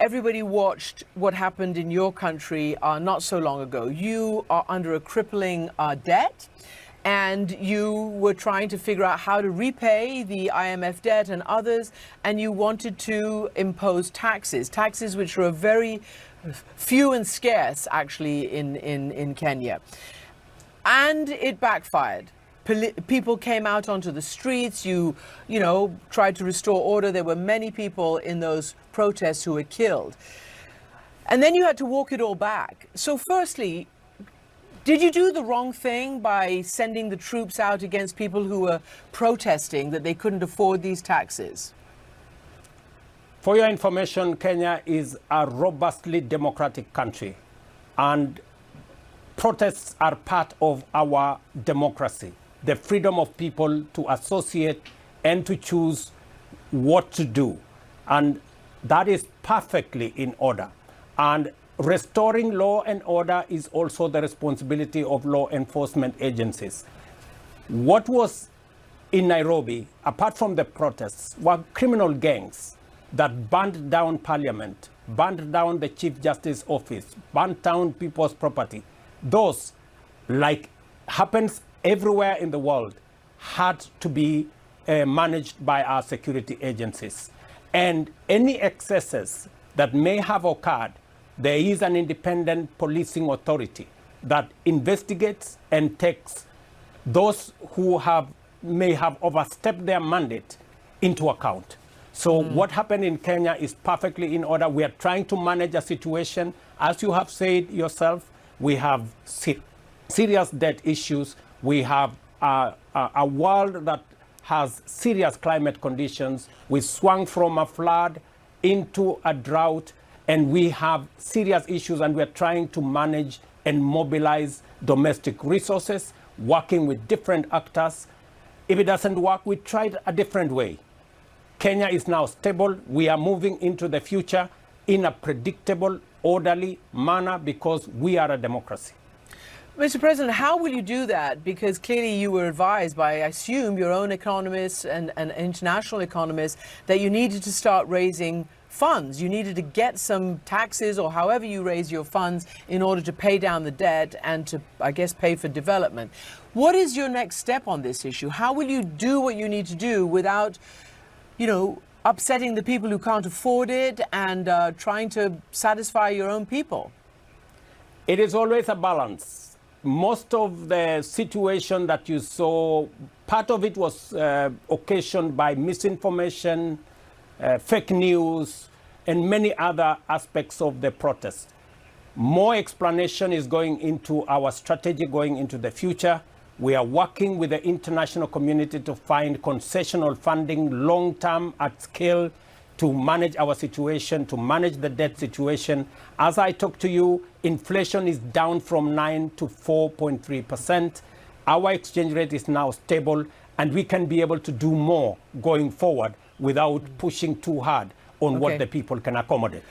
everybody watched what happened in your country not so long ago. You are under a crippling debt, and you were trying to figure out how to repay the IMF debt and others, and you wanted to impose taxes which are very few and scarce, actually, in Kenya. And it backfired. People came out onto the streets. You know, tried to restore order. There were many people in those protests who were killed. And then you had to walk it all back. So firstly, did you do the wrong thing by sending the troops out against people who were protesting that they couldn't afford these taxes? For your information, Kenya is a robustly democratic country, and protests are part of our democracy. The freedom of people to associate and to choose what to do. And that is perfectly in order. And restoring law and order is also the responsibility of law enforcement agencies. What was in Nairobi, apart from the protests, were criminal gangs that burned down parliament, burned down the Chief Justice office, burned down people's property. Those, like happens everywhere in the world, had to be managed by our security agencies. And any excesses that may have occurred, there is an independent policing authority that investigates and takes those who may have overstepped their mandate into account. So what happened in Kenya is perfectly in order. We are trying to manage a situation. As you have said yourself, we have serious debt issues. We have a world that has serious climate conditions. We swung from a flood into a drought, and we have serious issues, and we're trying to manage and mobilize domestic resources, working with different actors. If it doesn't work, we tried a different way. Kenya is now stable. We are moving into the future in a predictable, orderly manner because we are a democracy. Mr. President, how will you do that? Because clearly you were advised by, I assume, your own economists and international economists that you needed to start raising funds. You needed to get some taxes or however you raise your funds in order to pay down the debt and to, I guess, pay for development. What is your next step on this issue? How will you do what you need to do without, you know, upsetting the people who can't afford it and trying to satisfy your own people? It is always a balance. Most of the situation that you saw, part of it was occasioned by misinformation, fake news, and many other aspects of the protest. More explanation is going into our strategy going into the future. We are working with the international community to find concessional funding long-term at scale to manage our situation, to manage the debt situation. As I talk to you, inflation is down from 9 to 4.3%. Our exchange rate is now stable, and we can be able to do more going forward without pushing too hard on what the people can accommodate.